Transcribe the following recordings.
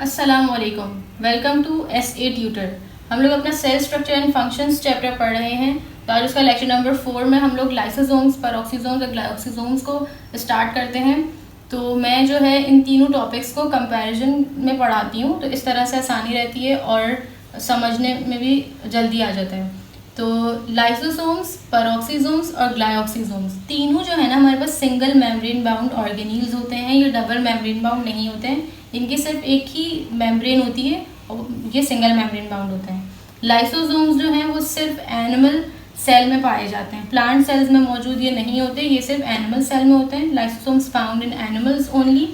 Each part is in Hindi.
अस्सलाम वालेकुम। Welcome to SA tutor. हम लोग अपना cell structure and functions chapter पढ़ रहे हैं। तो आज उसका लेक्चर नंबर 4 में हम लोग लाइसोसोम्स, पेरोक्सीसोम्स और ग्लाइकोसोम्स को स्टार्ट करते हैं। तो मैं जो है इन तीनों टॉपिक्स को कंपैरिजन में पढ़ाती हूँ, तो इस तरह से आसानी रहती है और समझने में भी जल्दी आ जाता है। तो लाइसोसोम्स, पेरोक्सीसोम्स और ग्लाइकोसोम्स तीनों जो है ना हमारे पास सिंगल मेम्ब्रेन बाउंड ऑर्गेनील्स होते हैं। ये डबल मेम्ब्रेन बाउंड नहीं होते हैं, इनकी सिर्फ एक ही मेम्ब्रेन होती है और ये सिंगल मेम्ब्रेन बाउंड होते हैं। लाइसोसोम्स जो हैं वो सिर्फ एनिमल सेल में पाए जाते हैं, प्लांट सेल्स में मौजूद ये नहीं होते, ये सिर्फ एनिमल सेल में होते हैं। Lysosomes found in animals only.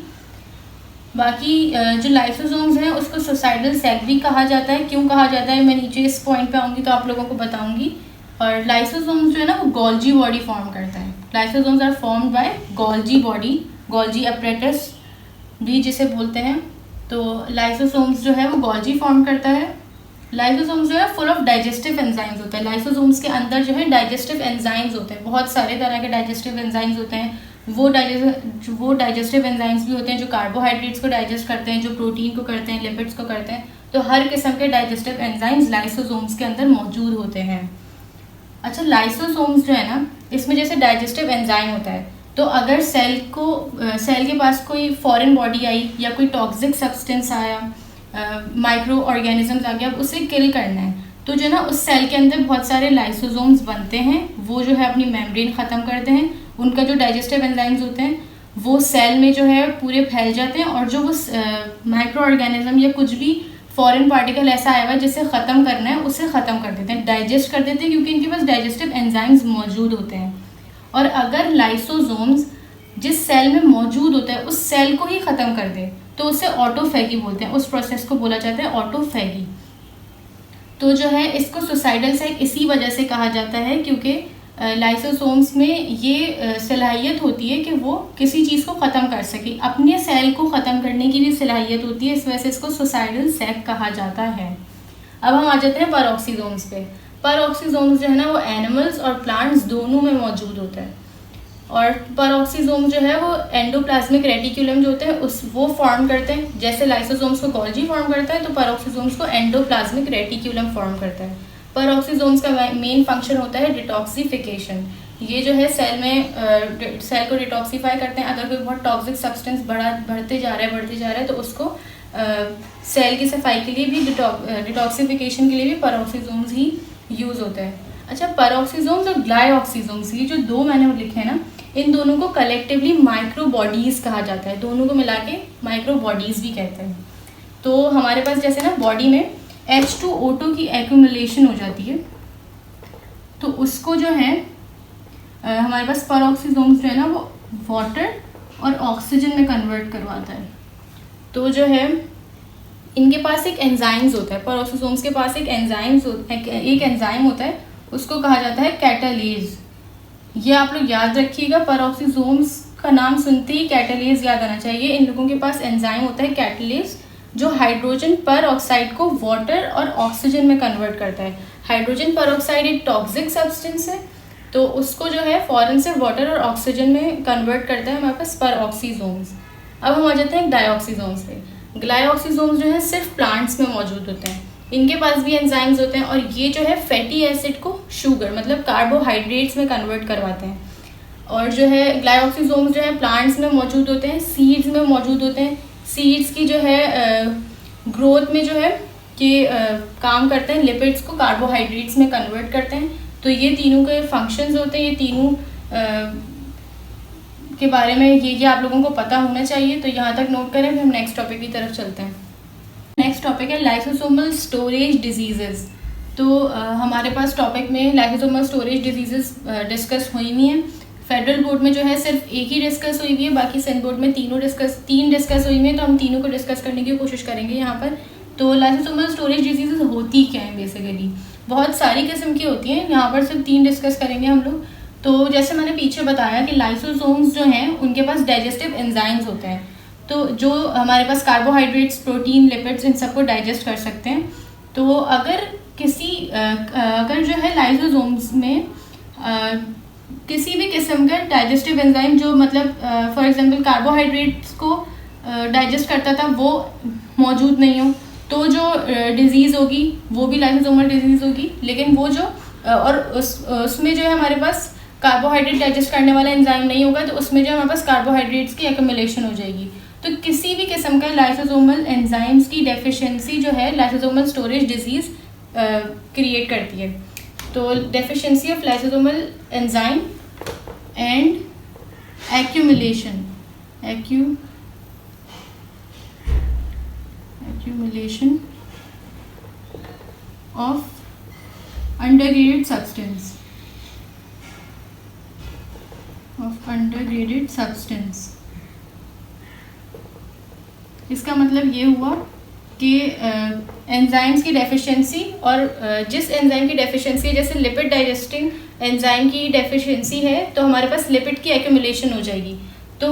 बाकी जो लाइसोसोम्स हैं उसको सुसाइडल सेल भी कहा जाता है। क्यों कहा जाता है मैं नीचे इस पॉइंट पे आऊँगी तो आप लोगों को बताऊँगी। और लाइसोसोम्स जो है ना वो गोल्जी बॉडी फॉर्म करता है। Lysosomes are formed by Golgi body, Golgi apparatus भी जिसे बोलते हैं। तो लाइसोसोम्स जो है वो गोल्जी फॉर्म करता है। लाइसोसोम्स जो है फुल ऑफ डाइजेस्टिव एंजाइम्स होता है। लाइसोसोम्स के अंदर जो है डाइजेस्टिव एंजाइम्स होते हैं, बहुत सारे तरह के डाइजेस्टिव एंजाइम्स होते हैं। वो डाइजेस्टिव एंजाइम्स भी होते हैं जो कार्बोहाइड्रेट्स को डाइजेस्ट करते हैं, जो प्रोटीन को करते हैं, लिपिड्स को करते हैं। तो हर किस्म के डाइजेस्टिव एंजाइम्स लाइसोसोम्स के अंदर मौजूद होते हैं। अच्छा, लाइसोसोम्स जो है ना इसमें जैसे डाइजेस्टिव एंजाइम होता है, तो अगर सेल के पास कोई फॉरेन बॉडी आई या कोई टॉक्सिक सब्सटेंस आया, माइक्रो ऑर्गेनिजम्स आ गया, अब उसे किल करना है, तो जो ना उस सेल के अंदर बहुत सारे लाइसोसोम्स बनते हैं। वो जो है अपनी मेम्ब्रेन ख़त्म करते हैं। उनका जो डाइजेस्टिव एंजाइम्स होते हैं वो सेल में जो है पूरे फैल जाते हैं, और जो वो माइक्रो ऑर्गेनिज्म या कुछ भी फॉरेन पार्टिकल ऐसा आया हुआ है जिसे ख़त्म करना है उसे ख़त्म कर देते हैं, डाइजेस्ट कर देते हैं, क्योंकि इनके पास डाइजेस्टिव एंजाइम्स मौजूद होते हैं। और अगर लाइसोसोम्स जिस सेल में मौजूद होता है उस सेल को ही ख़त्म कर दे तो उसे ऑटोफैगी बोलते हैं। उस प्रोसेस को बोला जाता है ऑटोफैगी। तो जो है इसको सुसाइडल सेल इसी वजह से कहा जाता है, क्योंकि लाइसोसोम्स में ये सलाहियत होती है कि वो किसी चीज़ को ख़त्म कर सके, अपने सेल को ख़त्म करने की भी सलाहियत होती है। इस वजह से इसको सुसाइडल सेल कहा जाता है। अब हम आ जाते हैं पेरोक्सीसोम्स पे। पेरोक्सीसोम्स जो है ना वो एनिमल्स और प्लांट्स दोनों में मौजूद होता है। और पेरोक्सीसोम जो है वो एंडोप्लाज्मिक रेटिकुलम जो होते हैं वो फॉर्म करते हैं। जैसे लाइसोसोम्स को गोल्जी फॉर्म करता है तो पेरोक्सीसोम्स को एंडोप्लाज्मिक रेटिकुलम फॉर्म करता है। पेरोक्सीसोम्स का मेन फंक्शन होता है डिटॉक्सिफिकेशन। ये जो है सेल को डिटॉक्सीफाई करते हैं। अगर कोई बहुत टॉक्सिक सब्सटेंस बढ़ते जा रहा है तो उसको सेल की सफाई के लिए भी, डिटॉक्सिफिकेशन के लिए भी पेरोक्सीसोम्स ही यूज़ होता है। अच्छा, पेरोक्सीसोम्स और ग्लाइकोसोम्स, ये जो दो मैंने लिखे हैं ना, इन दोनों को कलेक्टिवली माइक्रो बॉडीज़ कहा जाता है। दोनों को मिला के माइक्रो बॉडीज़ भी कहते हैं। तो हमारे पास जैसे ना बॉडी में H2O2 की एक्यूमुलेशन हो जाती है, तो उसको जो है हमारे पास पेरोक्सीसोम्स जो है ना वो वाटर और ऑक्सीजन में कन्वर्ट करवाता है। तो जो है इनके पास एक एंजाइम्स होता है, पेरोक्सीसोम्स के पास एक एंजाइम होता है, उसको कहा जाता है कैटालेज। ये आप लोग याद रखिएगा, पेरोक्सीसोम्स का नाम सुनते ही कैटालेज याद आना चाहिए। इन लोगों के पास एंजाइम होता है कैटालेज, जो हाइड्रोजन पर ऑक्साइड को वाटर और ऑक्सीजन में कन्वर्ट करता है। हाइड्रोजन पर ऑक्साइड एक टॉक्सिक सब्सटेंस है, तो उसको जो है फॉरन से वाटर और ऑक्सीजन में कन्वर्ट करता है हमारे पास पेरोक्सीसोम्स। अब हम आ जाते हैं ग्लाइकोसोम्स पे। ग्लाइकोसोम्स जो है सिर्फ प्लांट्स में मौजूद होते हैं। इनके पास भी एंजाइम्स होते हैं, और ये जो है फैटी एसिड को शुगर मतलब कार्बोहाइड्रेट्स में कन्वर्ट करवाते हैं। और जो है ग्लाइकोसोम्स जो है प्लांट्स में मौजूद होते हैं, सीड्स में मौजूद होते हैं। सीड्स की जो है ग्रोथ में जो है कि काम करते हैं, लिपिड्स को कार्बोहाइड्रेट्स में कन्वर्ट करते हैं। तो ये तीनों के फंक्शंस होते हैं। ये तीनों के बारे में ये आप लोगों को पता होना चाहिए। तो यहाँ तक नोट करें, फिर हम नेक्स्ट टॉपिक की तरफ चलते हैं। नेक्स्ट टॉपिक है लाइसोसोमल स्टोरेज डिजीजेस। तो हमारे पास टॉपिक में लाइसोसोमल स्टोरेज डिजीजेस डिस्कस हुई हुई हैं। फेडरल बोर्ड में जो है सिर्फ एक ही डिस्कस हुई हुई है, बाकी सेंट बोर्ड में तीन डिस्कस हुई हुई हैं। तो हम तीनों को डिस्कस करने की कोशिश करेंगे यहाँ पर। तो लाइसोसोमल स्टोरेज डिजीजेस होती क्या है बेसिकली, बहुत सारी किस्म की होती हैं, यहाँ पर सिर्फ 3 डिस्कस करेंगे हम लोग। तो जैसे मैंने पीछे बताया कि लाइसोसोम्स जो हैं उनके पास डाइजेस्टिव एंजाइम्स होते हैं, तो जो हमारे पास कार्बोहाइड्रेट्स, प्रोटीन, लिपिड्स इन सबको डाइजेस्ट कर सकते हैं। तो अगर जो है लाइसोसोम्स में किसी भी किस्म का डाइजेस्टिव एंजाइम जो मतलब फॉर एग्जांपल कार्बोहाइड्रेट्स को डाइजेस्ट करता था वो मौजूद नहीं हो, तो जो डिजीज़ होगी वो भी लाइसोसोमल डिजीज़ होगी। लेकिन वो जो और उसमें जो है हमारे पास कार्बोहाइड्रेट डाइजेस्ट करने वाला एंजाइम नहीं होगा, तो उसमें जो हमारे पास कार्बोहाइड्रेट्स की एक्यूमुलेशन हो जाएगी। तो किसी भी किस्म का लाइसोसोमल एंजाइम्स की डेफिशिएंसी जो है लाइसोसोमल स्टोरेज डिजीज़ क्रिएट करती है। तो deficiency of lysosomal enzyme and accumulation of undergraded substance। इसका मतलब ये हुआ कि एंजाइम्स की डेफिशिएंसी, और जिस एंजाइम की डेफिशिएंसी जैसे लिपिड डाइजेस्टिंग एंजाइम की डेफिशिएंसी है तो हमारे पास लिपिड की एक्यूमुलेशन हो जाएगी, तो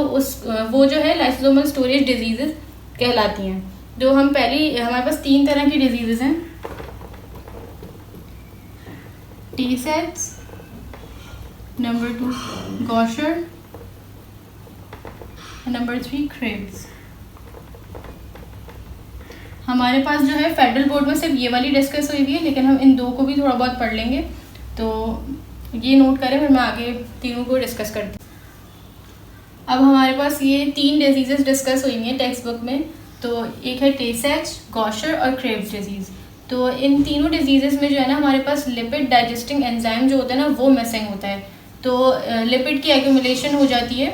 वो जो है लाइसोसोमल स्टोरेज डिजीजेस कहलाती हैं। जो हम पहली हमारे पास 3 तरह की डिजीजेस हैं, Tay-Sachs, number 2 Gaucher, number 3 Krebs। हमारे पास जो है फेडरल बोर्ड में सिर्फ ये वाली डिस्कस हुई है, लेकिन हम इन 2 को भी थोड़ा बहुत पढ़ लेंगे, तो ये नोट करें, फिर मैं आगे तीनों को डिस्कस करती हूँ। अब हमारे पास ये 3 डिजीजेस डिस्कस हुई हैं टेक्स्ट बुक में, तो एक है Tay-Sachs, Gaucher और Krebs डिजीज़। तो इन तीनों डिजीज़ेस में जो है ना हमारे पास लिपिड डाइजेस्टिंग एंजाइम जो होता है ना वो मिसिंग होता है, तो लिपिड की एक्यूमुलेशन हो जाती है।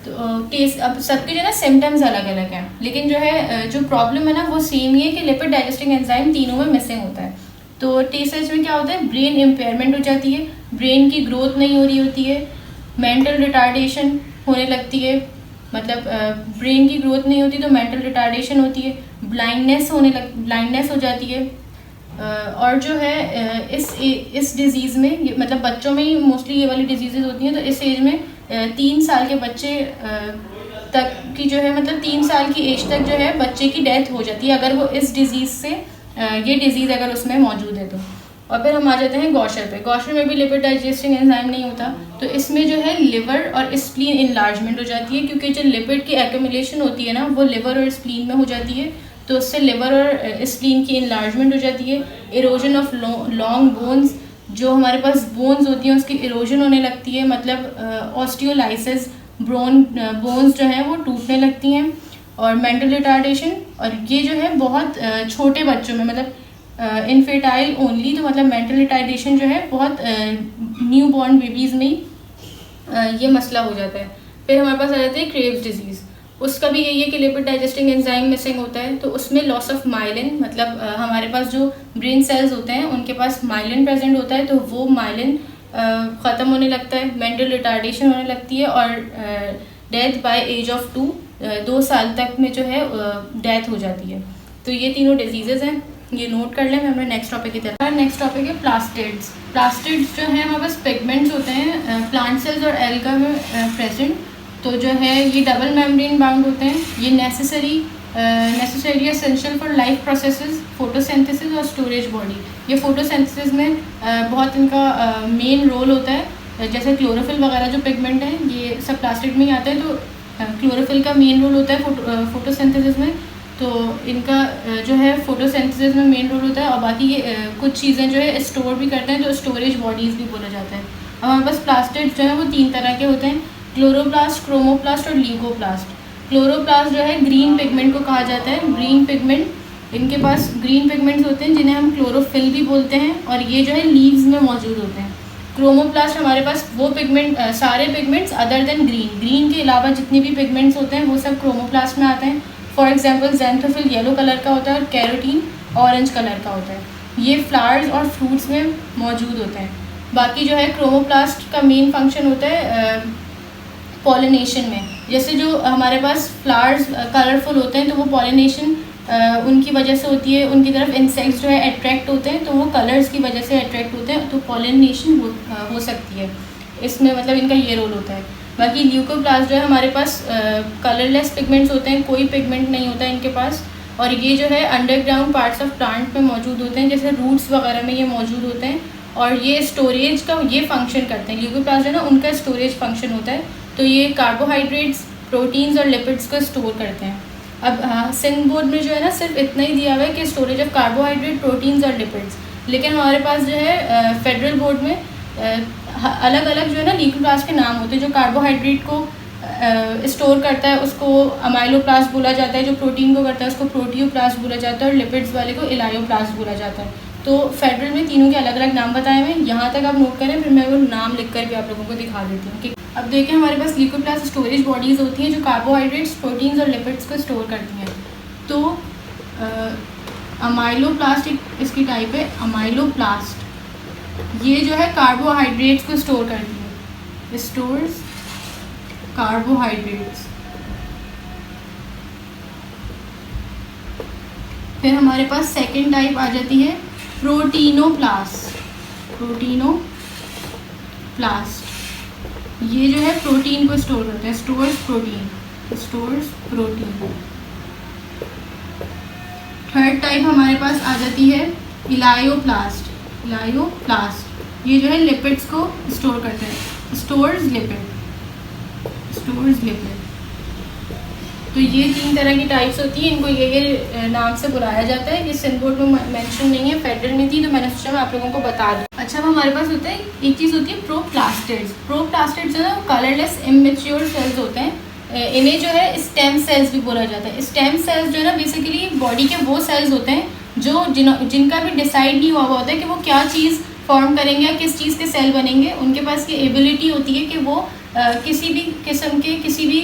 तो अब सबके जो है ना सिम्टम्स अलग अलग हैं, लेकिन जो है जो प्रॉब्लम है ना वो सेम ही है कि लिपिड डाइजेस्टिंग एंजाइम तीनों में मिसिंग होता है। तो Tay-Sachs में क्या होता है, ब्रेन इम्पेयरमेंट हो जाती है, ब्रेन की ग्रोथ नहीं हो रही होती है, मेंटल रिटार्डेशन होने लगती है, मतलब ब्रेन की ग्रोथ नहीं होती तो मेंटल रिटार्डेशन होती है, ब्लाइंडनेस हो जाती है। और जो है इस डिज़ीज़ में मतलब बच्चों में ही मोस्टली ये वाली डिजीज़ेज होती हैं, तो इस एज में 3 साल के बच्चे तक की जो है मतलब 3 साल की एज तक जो है बच्चे की डेथ हो जाती है अगर वो इस डिज़ीज़ से ये डिज़ीज़ अगर उसमें मौजूद है तो। और फिर हम आ जाते हैं गॉशर पे। गॉशर में भी लिपिड डाइजेस्टिंग एंजाइम नहीं होता, तो इसमें जो है लिवर और स्प्लीन इनलार्जमेंट हो जाती है, क्योंकि जो लिपिड की एक्यूमुलेशन होती है ना वो लिवर और स्प्लीन में हो जाती है, तो उससे लिवर और स्प्लीन की इनलार्जमेंट हो जाती है। इरोजन ऑफ लॉन्ग बोन्स, जो हमारे पास बोन्स होती हैं उसकी इरोजन होने लगती है, मतलब ऑस्टियोलाइसिस, बोन्स जो हैं वो टूटने लगती हैं। और मेंटल रिटार्डेशन, और ये जो है बहुत छोटे बच्चों में मतलब इनफेटाइल ओनली, तो मतलब मेंटल रिटार्डेशन जो है बहुत न्यू बॉर्न बेबीज़ में ये मसला हो जाता है। फिर हमारे पास आ जाती है क्रेव्स डिजीज़, उसका भी यही है कि लिपिड डाइजेस्टिंग एंजाइम मिसिंग होता है, तो उसमें लॉस ऑफ माइलिन, मतलब हमारे पास जो ब्रेन सेल्स होते हैं उनके पास माइलिन प्रेजेंट होता है, तो वो माइलिन ख़त्म होने लगता है, मेंटल रिटार्डेशन होने लगती है, और डेथ बाय एज ऑफ 2 साल तक में जो है डेथ हो जाती है। तो ये तीनों डिजीज़ेज़ हैं, ये नोट कर लें। मैं अपने नेक्स्ट टॉपिक की तरफ। नेक्स्ट टॉपिक है प्लास्टिड्स। प्लास्टिड्स जो है हमारे पास पिगमेंट्स होते हैं प्लांट सेल्स और एल्गा में प्रेजेंट, तो जो है ये डबल मेम्ब्रेन बाउंड होते हैं, ये necessary essential for life processes, photosynthesis और स्टोरेज बॉडी। ये फोटोसिंथेसिस में बहुत इनका मेन रोल होता है, जैसे क्लोरोफिल वगैरह जो पिगमेंट हैं ये सब प्लास्टिड में ही आते हैं, तो क्लोरोफिल का मेन रोल होता है फोटोसिंथेसिस में, तो इनका जो है फोटोसिंथेसिस में मेन रोल होता है। और बाकी ये कुछ चीज़ें जो है स्टोर भी करते हैं, तो स्टोरेज बॉडीज़ भी बोला जाता है। अब हमारे पास प्लास्टिड्स जो है वो 3 तरह के होते हैं, क्लोरोप्लास्ट, क्रोमोप्लास्ट और ल्यूकोप्लास्ट। क्लोरोप्लास्ट जो है ग्रीन पिगमेंट को कहा जाता है, ग्रीन पिगमेंट, इनके पास ग्रीन पिगमेंट्स होते हैं जिन्हें हम क्लोरोफिल भी बोलते हैं, और ये जो है लीव्स में मौजूद होते हैं। क्रोमोप्लास्ट हमारे पास वो पिगमेंट सारे पिगमेंट्स अदर देन ग्रीन के अलावा जितने भी पिगमेंट्स होते हैं वो सब क्रोमोप्लास्ट में आते हैं। For example xanthophyll yellow colour का होता है और कैरोटीन ऑरेंज कलर का होता है, ये फ्लावर्स और फ्रूट्स में मौजूद होते हैं। बाकी जो है क्रोमोप्लास्ट का मेन फंक्शन होता है पॉलिनेशन में, जैसे जो हमारे पास फ्लावर्स कलरफुल होते हैं तो वो पॉलिनेशन उनकी वजह से होती है, उनकी तरफ इंसेक्ट्स जो है अट्रैक्ट होते हैं, तो वो कलर्स की वजह से अट्रैक्ट होते हैं, तो पॉलिनेशन हो सकती है इसमें, मतलब इनका ये रोल होता है। बाकी ल्यूकोप्लास्ट जो है हमारे पास कलरलेस पिगमेंट्स होते हैं, कोई पिगमेंट नहीं होता है इनके पास, और ये जो है अंडरग्राउंड पार्ट्स ऑफ प्लांट में मौजूद होते हैं, जैसे रूट्स वगैरह में ये मौजूद होते हैं, और ये स्टोरेज का ये फंक्शन करते हैं। ल्यूकोप्लास्ट जो है ना उनका स्टोरेज फंक्शन होता है, तो ये कार्बोहाइड्रेट्स, प्रोटीन्स और लिपिड्स को स्टोर करते हैं। अब हाँ, सिंध बोर्ड में जो है ना सिर्फ इतना ही दिया हुआ है कि स्टोरेज ऑफ कार्बोहाइड्रेट, प्रोटीन्स और लिपिड्स, लेकिन हमारे पास जो है फेडरल बोर्ड में अलग अलग जो है ना ल्यूकोप्लास्ट के नाम होते हैं। जो कार्बोहाइड्रेट को स्टोर करता है उसको अमाइलोप्लास्ट बोला जाता है, जो प्रोटीन को करता है उसको प्रोटियोप्लास्ट बोला जाता है, और लिपिड्स वाले को इलायोप्लास्ट बोला जाता है। तो फेडरल में तीनों के अलग अलग नाम बताए हुए हैं, यहाँ तक आप नोट करें, फिर मैं वो नाम लिख कर भी आप लोगों को दिखा देती हूँ कि अब देखें हमारे पास ल्यूकोप्लास्ट स्टोरेज बॉडीज़ होती हैं जो कार्बोहाइड्रेट्स, प्रोटीन्स और लिपिड्स को स्टोर करती हैं। तो अमाइलोप्लास्ट इसकी टाइप है अमाइलोप्लास्ट, ये जो है कार्बोहाइड्रेट्स को स्टोर करती है, स्टोर्स कार्बोहाइड्रेट्स। फिर हमारे पास सेकेंड टाइप आ जाती है प्रोटीनोप्लास्ट। प्रोटीनोप्लास्ट ये जो है प्रोटीन को स्टोर करते हैं, स्टोर्स प्रोटीन। थर्ड टाइप हमारे पास आ जाती है इलायोप्लास्ट। ये जो है लिपिड्स को स्टोर करते हैं, स्टोर्स लिपिड। तो ये 3 तरह की टाइप्स होती हैं, इनको ये नाम से बुलाया जाता है। ये सिंध बोर्ड में मेंशन नहीं है, फेडरल में थी, तो मैंने सोचा मैं आप लोगों को बता दूँ। अच्छा, अब हमारे पास होता है एक चीज़ होती है प्रोप्लास्टिड्स। प्रोप्लास्टिड्स जो है कलरलेस इमेच्योर सेल्स होते हैं, इन्हें जो है स्टेम सेल्स भी बोला जाता है। स्टेम सेल्स जो है ना बेसिकली बॉडी के वो सेल्स होते हैं जो जिनका भी डिसाइड नहीं हुआ होता है कि वो क्या चीज़ फॉर्म करेंगे या किस चीज़ के सेल बनेंगे। उनके पास ये एबिलिटी होती है कि वो किसी भी किस्म के किसी भी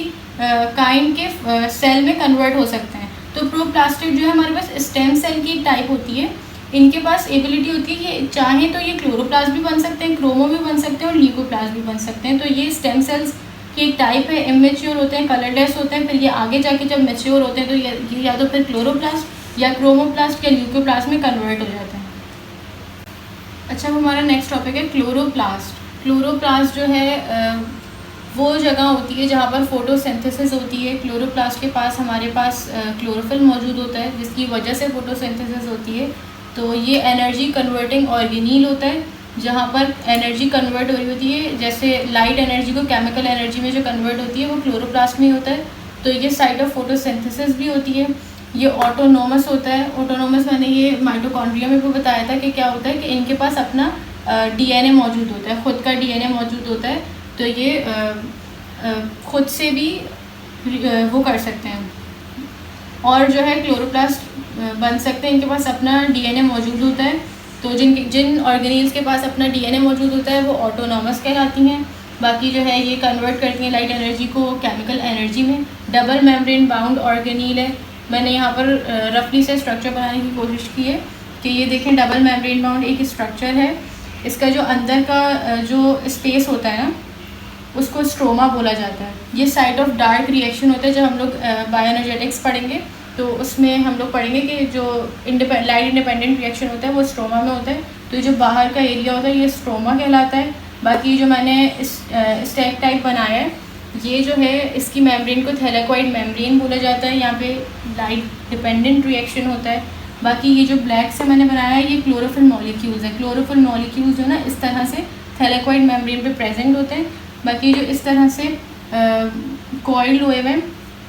काइंड के सेल में कन्वर्ट हो सकते हैं। तो प्रोप्लास्टिड जो है हमारे पास स्टेम सेल की एक टाइप होती है। इनके पास एबिलिटी होती है कि चाहे तो ये क्लोरोप्लास्ट भी बन सकते हैं, क्रोमो भी बन सकते हैं और ल्यूकोप्लास्ट भी बन सकते हैं। तो ये स्टेम सेल्स की एक टाइप है, इमेच्योर होते हैं, कलरलेस होते हैं। फिर ये आगे जाके जब मैच्योर होते हैं तो ये या तो फिर क्लोरोप्लास्ट या क्रोमोप्लास्ट या ल्यूकोप्लास्ट में कन्वर्ट हो जाते हैं। अच्छा, हमारा नेक्स्ट टॉपिक है क्लोरोप्लास्ट। क्लोरोप्लास्ट जो है वो जगह होती है जहाँ पर फोटोसिंथेसिस होती है। क्लोरोप्लास्ट के पास हमारे पास क्लोरोफिल मौजूद होता है जिसकी वजह से फोटोसिंथेसिस होती है। तो ये एनर्जी कन्वर्टिंग ऑर्गेनील होता है जहाँ पर एनर्जी कन्वर्ट हो रही होती है, जैसे लाइट एनर्जी को केमिकल एनर्जी में जो कन्वर्ट होती है वो क्लोरोप्लास्ट में होता है। तो ये साइट ऑफ फोटोसिंथेसिस भी होती है। ये ऑटोनोमस होता है। ऑटोनोमस मैंने ये माइटोकॉन्ड्रिया में भी बताया था कि क्या होता है कि इनके पास अपना डीएनए मौजूद होता है, खुद का डीएनए मौजूद होता है। तो ये खुद से भी वो कर सकते हैं और जो है क्लोरोप्लास्ट बन सकते हैं। इनके पास अपना डीएनए मौजूद होता है। तो जिन ऑर्गेनील्स के पास अपना डीएनए मौजूद होता है वो ऑटोनॉमस कहलाती हैं। बाकी जो है ये कन्वर्ट करती हैं लाइट एनर्जी को केमिकल एनर्जी में। डबल मेम्ब्रेन बाउंड ऑर्गेनील है। मैंने यहाँ पर रफली से स्ट्रक्चर बनाने की कोशिश की है कि ये देखें डबल मेम्ब्रेन बाउंड एक स्ट्रक्चर है। इसका जो अंदर का जो स्पेस होता है ना उसको स्ट्रोमा बोला जाता है। ये साइट ऑफ डार्क रिएक्शन होता है। जब हम लोग बायोएनर्जेटिक्स पढ़ेंगे तो उसमें हम लोग पढ़ेंगे कि जो लाइट इंडिपेंडेंट रिएक्शन होता है वो स्ट्रोमा में होता है। तो ये जो बाहर का एरिया होता है ये स्ट्रोमा कहलाता है। बाकी जो मैंने स्टैक टाइप बनाया है ये जो है इसकी मेम्ब्रेन को थैलेकॉइड मेम्ब्रेन बोला जाता है। यहाँ पे लाइट डिपेंडेंट रिएक्शन होता है। बाकी ये जो ब्लैक से मैंने बनाया है ये क्लोरोफिल मॉलिक्यूल्स है। क्लोरोफिल मॉलिक्यूल्स जो ना इस तरह से थैलेकॉइड मेम्ब्रेन पे प्रेजेंट होते हैं। बाकी जो इस तरह से कॉइल्ड हुए हैं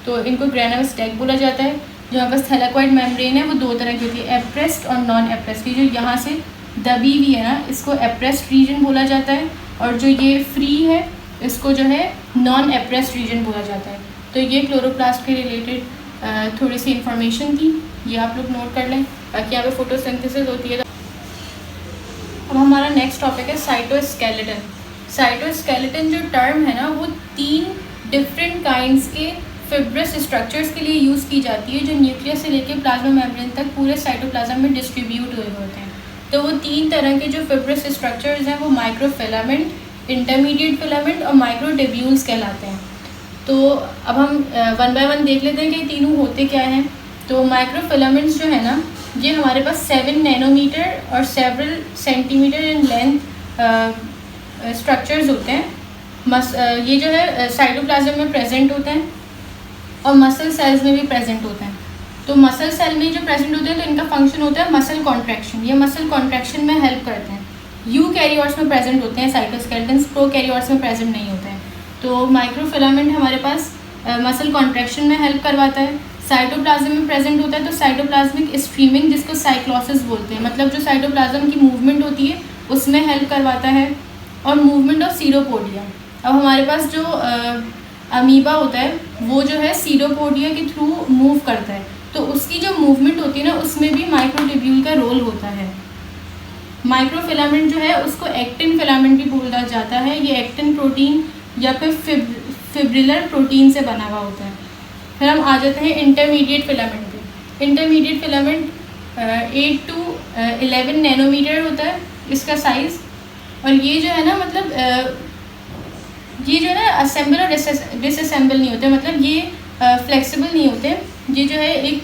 तो इनको ग्रेनुलर स्टैक बोला जाता है। जो हमारे पास थैलेकॉइड मेम्ब्रेन है वो 2 तरह की होती है, एप्रेस्ड और नॉन एप्रेस्ड। जो यहाँ से दबी हुई है ना इसको एप्रेस्ड रीजन बोला जाता है, और जो ये फ्री है इसको जो है नॉन एप्रेस्ड रीजन बोला जाता है। तो ये क्लोरोप्लास्ट के रिलेटेड थोड़ी सी इन्फॉर्मेशन थी, ये आप लोग नोट कर लें। बाकी यहाँ पे फोटोसिंथेसिस होती है। अब हमारा नेक्स्ट टॉपिक है साइटोस्केलेटन। साइटोस्केलेटन जो टर्म है ना वो 3 डिफरेंट काइंड्स के फिब्रस स्ट्रक्चर्स के लिए यूज़ की जाती है जो न्यूक्लियस से लेकर प्लाज्मा मेम्ब्रेन तक पूरे साइटोप्लाज्म में डिस्ट्रीब्यूट हुए होते हैं। तो वो 3 तरह के जो फिब्रस स्ट्रक्चर्स हैं वो माइक्रोफिलामेंट, इंटरमीडिएट फिलामेंट और माइक्रोट्यूब्यूल्स कहलाते हैं। तो अब हम 1 बाय 1 देख लेते हैं कि तीनों होते क्या हैं। तो माइक्रोफिलामेंट्स जो है ना ये हमारे पास 7 नैनोमीटर और several centimetre in length structures होते हैं। ये जो है साइटोप्लाज्म में प्रेजेंट होते हैं और मसल सेल्स में भी प्रेजेंट होते हैं। तो मसल सेल में जो प्रेजेंट होते हैं तो इनका फंक्शन होता है मसल कॉन्ट्रैक्शन। ये मसल कॉन्ट्रैक्शन में हेल्प करते हैं। यूकैरियोट्स में प्रेजेंट होते हैं साइटोस्केलेटन्स, प्रोकैरियोट्स में प्रेजेंट नहीं होते हैं। तो माइक्रोफिलामेंट हमारे पास मसल कॉन्ट्रैक्शन में हेल्प करवाता है, साइटोप्लाज्म में प्रेजेंट होता है तो साइटोप्लाज्मिक स्ट्रीमिंग, जिसको साइक्लोसिस बोलते हैं, मतलब जो साइटोप्लाज्म की मूवमेंट होती है उसमें हेल्प करवाता है। और मूवमेंट ऑफ सीरोपोडिया, अब हमारे पास जो अमीबा होता है वो जो है सीरोपोडिया के थ्रू मूव करता है, तो उसकी जो मूवमेंट होती है ना उसमें भी माइक्रोट्यूब्यूल का रोल होता है। माइक्रोफिलामेंट जो है उसको एक्टिन फिलामेंट भी बोला जाता है। ये एक्टिन प्रोटीन या फिर फिब्रिलर प्रोटीन से बना हुआ होता है। फिर हम आ जाते हैं इंटरमीडिएट फिलामेंट पे। इंटरमीडिएट फिलामेंट 8 to 11 नैनोमीटर होता है इसका साइज़, और ये जो है ना मतलब ये जो है ना असेंबल और डिसअसेंबल नहीं होते, मतलब ये फ्लेक्सिबल नहीं होते। ये जो है एक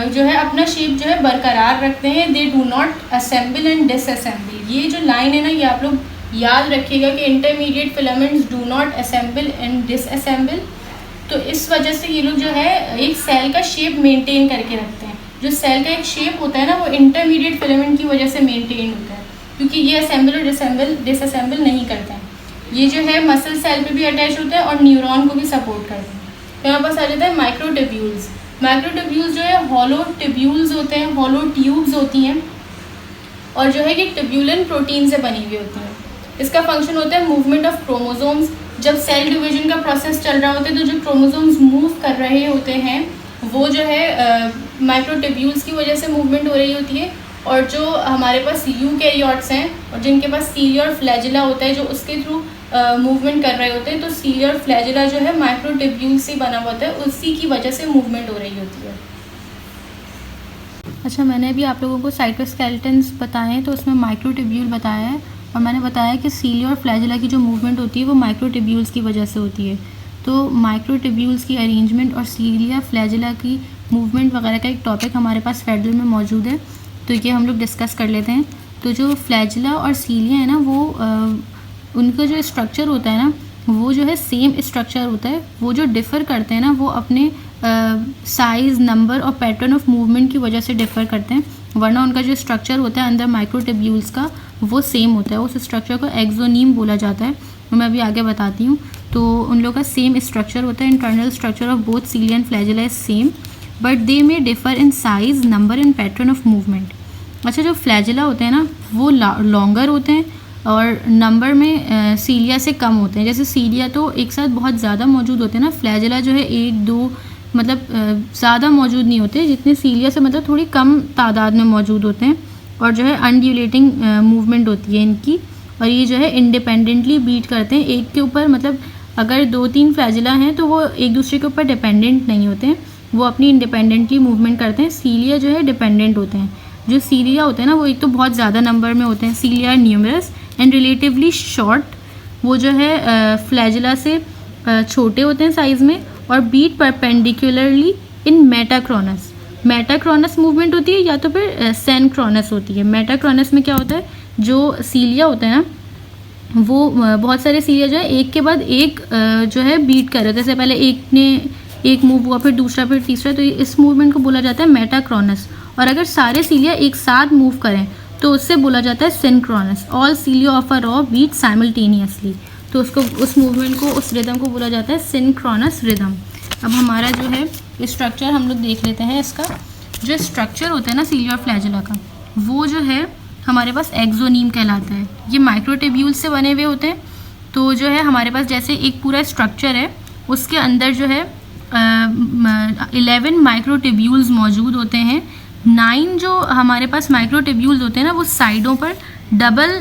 जो है अपना शेप जो है बरकरार रखते हैं। They do not assemble and disassemble. ये जो लाइन है ना ये आप लोग याद रखिएगा कि intermediate filaments do not assemble and disassemble. तो इस वजह से ये लोग जो है एक सेल का शेप मेंटेन करके रखते हैं। जो सेल का एक शेप होता है ना वो इंटरमीडिएट फिलामेंट की वजह से मेंटेन होता है, क्योंकि ये असेंबल और डिसअसेंबल नहीं करते हैं। ये जो है मसल सेल पे भी अटैच होता है और न्यूरॉन को भी सपोर्ट करते हैं। तो यहाँ पास आ जाता है माइक्रोट्यूब्यूल्स। माइक्रोट्यूब्यूल्स जो है हॉलो ट्यूब्यूल्स होते हैं, हॉलो ट्यूब्स होती हैं, और जो है ये ट्यूब्यूलन प्रोटीन से बनी हुई होती है। इसका फंक्शन होता है मूवमेंट ऑफ क्रोमोसोम्स। जब सेल डिवीजन का प्रोसेस चल रहा होता है तो जो क्रोमोसोम्स मूव कर रहे होते हैं वो जो है माइक्रोट्यूब्यूल्स की वजह से मूवमेंट हो रही होती है। और जो हमारे पास यूकैरियोट्स हैं और जिनके पास सीलिया और फ्लैजिला होता है जो उसके थ्रू मूवमेंट कर रहे होते हैं, तो सीलिया और फ्लैजिला जो है माइक्रोट्यूब्यूल से बना होता है, उसी की वजह से मूवमेंट हो रही होती है। अच्छा, मैंने अभी आप लोगों को साइटोस्केलेटन्स बताए हैं तो उसमें माइक्रोट्यूब्यूल बताया है, और मैंने बताया कि सीलिया और फ्लैजिला की जो मूवमेंट होती है वो माइक्रोट्यूब्यूल्स की वजह से होती है। तो माइक्रोट्यूब्यूल्स की अरेंजमेंट और सीलिया फ्लैजिला की मूवमेंट वगैरह का एक टॉपिक हमारे पास फेडरल में मौजूद है, तो ये हम लोग डिस्कस कर लेते हैं। तो जो फ्लैजिला और सीलिया है ना वो उनका जो स्ट्रक्चर होता है ना वो जो है सेम स्ट्रक्चर होता है। वो जो डिफ़र करते हैं ना वो अपने साइज़, नंबर और पैटर्न ऑफ मूवमेंट की वजह से डिफ़र करते हैं, वरना उनका जो स्ट्रक्चर होता है अंदर माइक्रोट्यूब्यूल्स का वो सेम होता है। उस स्ट्रक्चर को एक्सोनीम बोला जाता है, तो मैं अभी आगे बताती हूँ। तो उन लोगों का सेम स्ट्रक्चर होता है। Internal structure of both cilia and flagella is same, but they में differ in size, number and pattern of movement. अच्छा, जो फ्लैजिला होते हैं ना वो लॉन्गर होते हैं और नंबर में सीलिया से कम होते हैं। जैसे सीलिया तो एक साथ बहुत ज़्यादा मौजूद होते हैं ना, फ्लैजिला जो है 1-2 मतलब ज़्यादा मौजूद नहीं होते जितने सीलिया से, मतलब थोड़ी कम तादाद में मौजूद होते हैं। और जो है अनड्यूलेटिंग मूवमेंट होती है इनकी, और ये जो है इंडिपेंडेंटली बीट करते हैं एक के ऊपर। मतलब अगर 2-3 फ्लैजिला हैं तो वो एक दूसरे के ऊपर डिपेंडेंट नहीं होते हैं, वो अपनी इंडिपेंडेंटली मूवमेंट करते हैं। सीलिया जो है डिपेंडेंट होते हैं। जो सीलिया होते हैं ना वो एक तो बहुत ज़्यादा नंबर में होते हैं, सीलिया न्यूमरस एंड रिलेटिवली शॉर्ट। वो जो है फ्लैजिला से छोटे होते हैं साइज़ में और बीट परपेंडिकुलरली इन मेटाक्रोनस। मेटाक्रोनस मूवमेंट होती है या तो फिर सेनक्रोनस होती है। मेटाक्रोनस में क्या होता है, जो सीलिया होता है ना वो बहुत सारे सीलिया जो है एक के बाद एक जो है बीट कर रहे होते हैं। जैसे पहले एक ने एक मूव हुआ, फिर दूसरा, फिर तीसरा, तो इस मूवमेंट को बोला जाता है मेटाक्रोनस। और अगर सारे सीलिया एक साथ मूव करें तो उससे बोला जाता है synchronous. All cilia of a row beat simultaneously, तो उसको उस मूवमेंट को, उस रिदम को बोला जाता है सिंक्रोनस रिदम। अब हमारा जो है स्ट्रक्चर हम लोग देख लेते हैं। इसका जो स्ट्रक्चर होता है ना सीलिया और फ्लैजिला का, वो जो है हमारे पास एक्सोनीम कहलाता है। ये माइक्रोट्यूब्यूल से बने हुए होते हैं। तो जो है हमारे पास जैसे एक पूरा स्ट्रक्चर है, उसके अंदर जो है 11 माइक्रोट्यूब्यूल्स मौजूद होते हैं। 9 जो हमारे पास माइक्रोट्यूब्यूल्स होते हैं ना वो साइडों पर डबल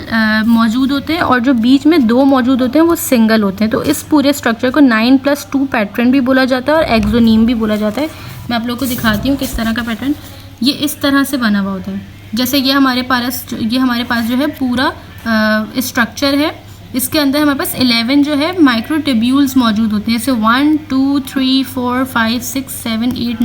मौजूद होते हैं, और जो बीच में 2 मौजूद होते हैं वो सिंगल होते हैं। तो इस पूरे स्ट्रक्चर को 9+2 पैटर्न भी बोला जाता है और एक्सोनीम भी बोला जाता है। मैं आप लोगों को दिखाती हूँ किस तरह का पैटर्न। ये इस तरह से बना हुआ होता है। जैसे ये हमारे पास जो है पूरा स्ट्रक्चर है। इसके अंदर हमारे पास 11 जो है माइक्रोट्यूब्यूल्स मौजूद होते हैं। जैसे 1 2 3 4 5 6 7 8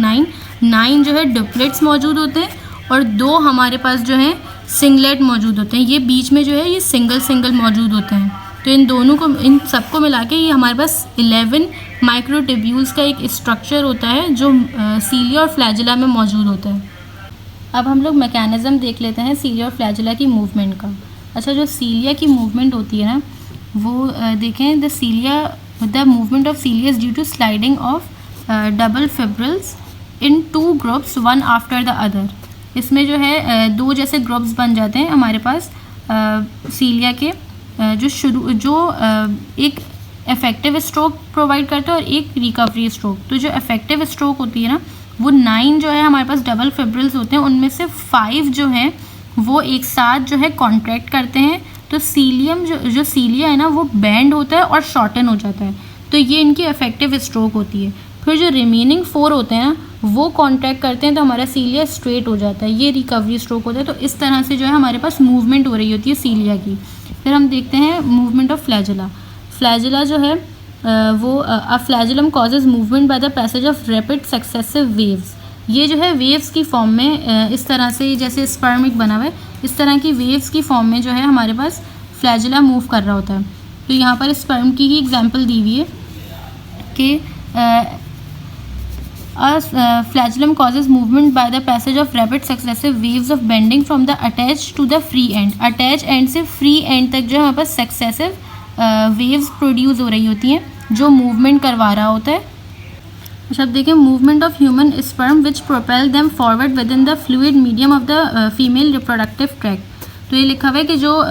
9 जो है डुप्लेट्स मौजूद होते हैं, और 2 हमारे पास जो है सिंगलेट मौजूद होते हैं। ये बीच में जो है ये सिंगल मौजूद होते हैं। तो इन सबको मिला के ये हमारे पास 11 माइक्रोट्यूब्यूल्स का एक स्ट्रक्चर होता है जो सीलिया और फ्लैजिला में मौजूद होता है। अब हम लोग मैकेनिज़्म देख लेते हैं सीलिया और फ्लैजिला की मूवमेंट का। अच्छा, जो सीलिया की मूवमेंट होती है ना वो देखें, the movement of cilia is due to sliding of double fibrils in 2 groups one after the other. इसमें जो है दो जैसे ग्रुप्स बन जाते हैं हमारे पास सीलिया के, जो एक इफेक्टिव स्ट्रोक प्रोवाइड करता है और एक रिकवरी स्ट्रोक। तो जो इफेक्टिव स्ट्रोक होती है ना, वो 9 जो है हमारे पास डबल फिब्रिल्स होते हैं, उनमें से 5 जो हैं वो एक साथ जो है कॉन्ट्रैक्ट करते हैं। तो सीलियम जो सीलिया है ना, वो बैंड होता है और शॉर्टन हो जाता है। तो ये इनकी इफेक्टिव स्ट्रोक होती है। फिर जो रिमेनिंग 4 होते हैं ना, वो कॉन्ट्रैक्ट करते हैं तो हमारा सीलिया स्ट्रेट हो जाता है, ये रिकवरी स्ट्रोक होता है। तो इस तरह से जो है हमारे पास मूवमेंट हो रही होती है सीलिया की। फिर हम देखते हैं मूवमेंट ऑफ फ्लैजिला। फ्लैजिला जो है वो flagellum causes movement by the passage of rapid successive waves. ये जो है वेव्स की फॉर्म में इस तरह से, जैसे स्पर्मिक बना हुआ है, इस तरह की वेव्स की फॉर्म में जो है हमारे पास फ्लैजिला मूव कर रहा होता है। तो यहाँ पर स्पर्म की ही एग्जांपल दी हुई है कि flagellum causes movement by the passage of rapid successive waves of bending from the attach to the free end. Attach end से फ्री एंड तक जो हमारे पास सक्सेसिव वेव्स प्रोड्यूस हो रही होती हैं, जो मूवमेंट करवा रहा होता है। अच्छा, अब देखिए movement of human sperm which propel them forward with in the fluid medium of the female reproductive tract. तो ये लिखा हुआ है कि जो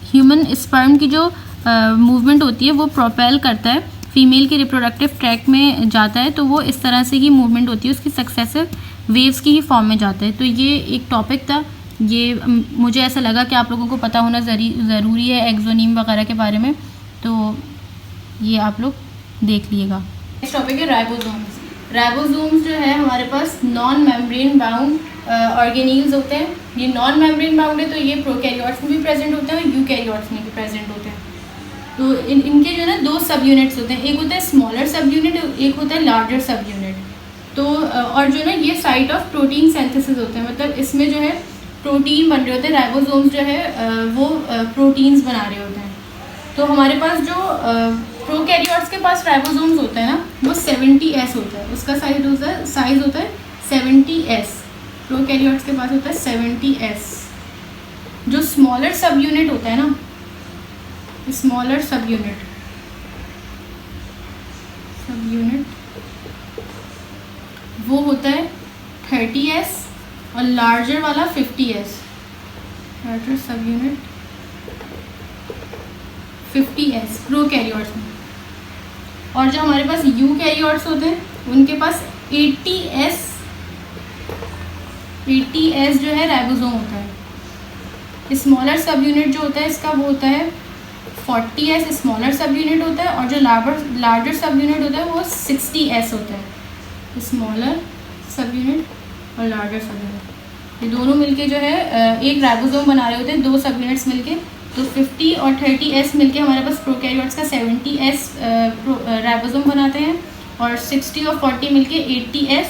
ह्यूमन स्पर्म की जो मूवमेंट होती है वो प्रोपेल करता है, फीमेल के रिप्रोडक्टिव ट्रैक्ट में जाता है। तो वो इस तरह से ही मूवमेंट होती है, उसकी सक्सेसिव वेव्स की ही फॉर्म में जाता है। तो ये एक टॉपिक था, ये मुझे ऐसा लगा कि आप लोगों को पता होना ज़रूरी है एक्सोनीम वगैरह के बारे में, तो ये आप लोग देख लीजिएगा। नेक्स्ट टॉपिक है राइबोसोम्स। राइबोसोम्स जो है हमारे पास नॉन मेम्ब्रेन बाउंड ऑर्गेनील्स होते हैं। ये नॉन मेम्ब्रेन बाउंड है, तो ये प्रोकैरियोट्स में भी प्रेजेंट होते हैं और यूकैरियोट्स में भी प्रेजेंट होते हैं। तो इनके जो है ना 2 सब यूनिट्स होते हैं, एक होता है स्मॉलर सब यूनिट, एक होता है लार्जर सब यूनिट। तो और जो है ना ये साइट ऑफ प्रोटीन सिंथेसिस होते हैं, मतलब इसमें जो है प्रोटीन बन रहे होते हैं। राइबोसोम्स जो है वो प्रोटीन्स बना रहे होते हैं। तो हमारे पास जो प्रोकैरियोट्स के पास राइबोसोम्स होता है ना, वो 70S होता है, उसका साइज होता है 70S। प्रोकैरियोट्स के पास होता है 70S। जो स्मॉलर सब यूनिट होता है ना, स्मॉलर सब यूनिट वो होता है 30S और लार्जर वाला 50S। लार्जर सब यूनिट 50S प्रोकैरियोट्स में। और जो हमारे पास यूकैरियोट्स होते हैं उनके पास 80S जो है राइबोसोम होता है। स्मॉलर सब यूनिट जो होता है इसका वो होता है 40S स्मॉलर सब यूनिट होता है, और जो लार्जर सब यूनिट होता है वो 60S होता है। स्मॉलर सब यूनिट और लार्जर सब यूनिट, ये दोनों मिलके जो है एक राइबोसोम बना रहे होते हैं, 2 सब यूनिट्स मिलके। तो 50 और 30S मिलके हमारे पास प्रोकैरियोट्स का 70S राइबोसोम बनाते हैं, और 60 और 40 मिलके 80S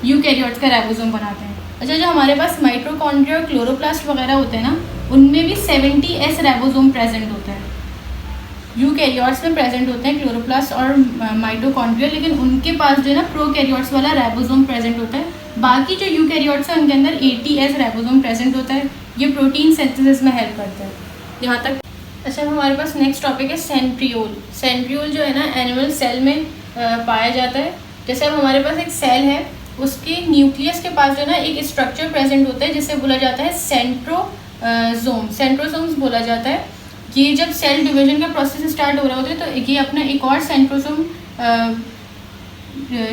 यूकैरियोट्स का राइबोसोम बनाते हैं। अच्छा, जो हमारे पास माइटोकॉन्ड्रिया और क्लोरोप्लास्ट वगैरह होते हैं ना, उनमें भी 70S राइबोसोम प्रेजेंट होता है। यूकैरियोट्स में प्रेजेंट होते हैं क्लोरोप्लास्ट और माइटोकॉन्ड्रिया, लेकिन उनके पास जो है ना प्रोकैरियोट्स वाला राइबोसोम प्रेजेंट होता है। बाकी जो यूकैरियोट्स हैं उनके अंदर 80S राइबोसोम प्रेजेंट होता है। ये प्रोटीन सिंथेसिस में हेल्प करता है यहाँ तक। अच्छा, हमारे पास नेक्स्ट टॉपिक है सेंट्रियोल। सेंट्रियोल जो है ना एनिमल सेल में पाया जाता है। जैसे अब हमारे पास एक सेल है, उसके न्यूक्लियस के पास जो है ना एक स्ट्रक्चर प्रेजेंट होता है जिसे बोला जाता है सेंट्रोसोम्स बोला जाता है। ये जब सेल डिवीजन का प्रोसेस स्टार्ट हो रहा होता है तो ये अपना एक और सेंट्रोसोम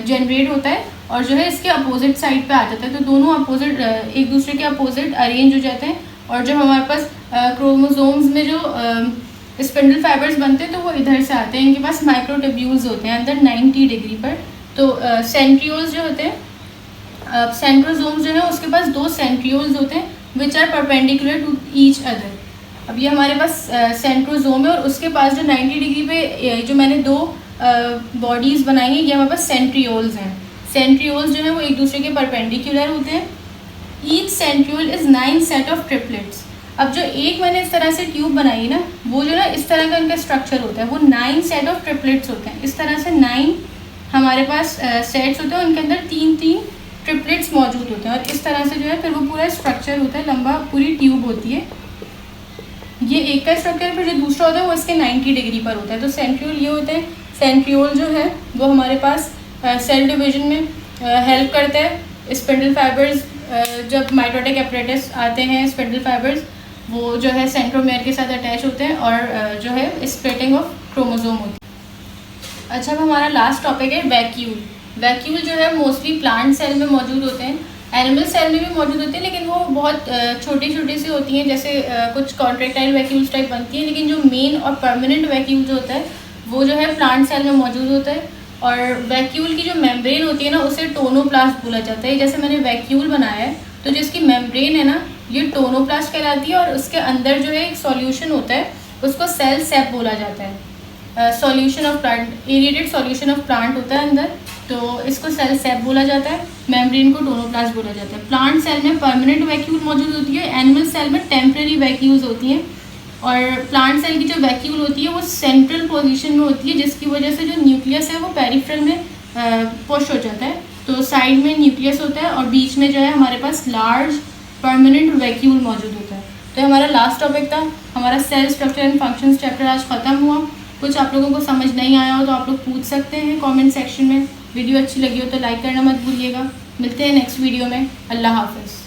जनरेट होता है, और जो है इसके अपोजिट साइड पे आ जाता है। तो दोनों अपोजिट एक दूसरे के अपोजिट अरेंज हो जाते हैं, और जब हमारे पास क्रोमोसोम्स में जो स्पिंडल फाइबर्स बनते हैं तो वो इधर से आते हैं। इनके पास माइक्रोट्यूब्यूल्स होते हैं अंदर 90 डिग्री पर। तो सेंट्रियोल्स जो होते हैं, सेंट्रोसोम्स जो है उसके पास 2 सेंट्रियोल्स होते हैं which are perpendicular to each other. अब ये हमारे पास सेंट्रोसोम है, और उसके पास जो 90 डिग्री पे जो मैंने 2 बॉडीज़ बनाई हैं, ये हमारे पास सेंट्रियोल्स हैं। सेंट्रियोल्स जो है वो एक दूसरे के परपेंडिकुलर होते हैं। Each centriole is 9 set of triplets. अब जो एक मैंने इस तरह से ट्यूब बनाई ना, वो जो ना इस तरह का इनका स्ट्रक्चर होता है, वो 9 सेट ऑफ ट्रिपलेट्स होते हैं। इस तरह से 9 हमारे पास सेट्स होते हैं, उनके अंदर 3-3 ट्रिपलेट्स मौजूद होते हैं, और इस तरह से जो है फिर वो पूरा स्ट्रक्चर होता है, लंबा पूरी ट्यूब होती है। ये एक का स्ट्रक्चर, फिर जो दूसरा होता है वो इसके 90 डिग्री पर होता है। तो सेंट्रियोल ये होते हैं। सेंट्रियोल जो है वो हमारे पास सेल डिवीजन में हेल्प करता है। स्पिंडल फाइबर्स जब माइटोटिक एपरेटस आते हैं, स्पिंडल फाइबर्स वो जो है सेंट्रोमेयर के साथ अटैच होते हैं और जो है स्प्लिटिंग ऑफ क्रोमोसोम होती है। अच्छा, अब हमारा लास्ट टॉपिक है वैक्यूल। वैक्यूल जो है मोस्टली प्लांट सेल में मौजूद होते हैं, एनिमल सेल में भी मौजूद होते हैं, लेकिन वो बहुत छोटी छोटी सी होती हैं, जैसे कुछ कॉन्ट्रेक्टाइल वैक्यूल्स टाइप बनती हैं। लेकिन जो मेन और परमानेंट वैक्यूल जो होता है वो जो है प्लांट सेल में मौजूद होता है। और वैक्यूल की जो मेम्ब्रेन होती है ना, उसे टोनोप्लास्ट बोला जाता है। जैसे मैंने वैक्यूल बनाया है तो जिसकी मेम्ब्रेन है ना, ये टोनोप्लास्ट कहलाती है, और उसके अंदर जो है एक सॉल्यूशन होता है, उसको सेल सेप बोला जाता है। Solution of plant, aerated solution of plant होता है अंदर, तो इसको सेल सेप बोला जाता है। मेम्ब्रेन को टोनोप्लास्ट बोला जाता है। प्लांट सेल में परमानेंट वैक्यूल मौजूद होती है, एनिमल सेल में टेम्परेरी वैक्यूल्स होती हैं। और प्लांट सेल की जो वैक्यूल होती है वो सेंट्रल पोजीशन में होती है, जिसकी वजह से जो न्यूक्लियस है वो पेरिफेरल में पुश हो जाता है। तो साइड में न्यूक्लियस होता है और बीच में जो है हमारे पास लार्ज परमानेंट वैक्यूल मौजूद होता है। तो हमारा लास्ट टॉपिक था, हमारा cell structure and functions chapter आज ख़त्म हुआ। कुछ आप लोगों को समझ नहीं आया हो तो आप लोग पूछ सकते हैं कमेंट सेक्शन में। वीडियो अच्छी लगी हो तो लाइक करना मत भूलिएगा। मिलते हैं नेक्स्ट वीडियो में। अल्लाह हाफ़िज़।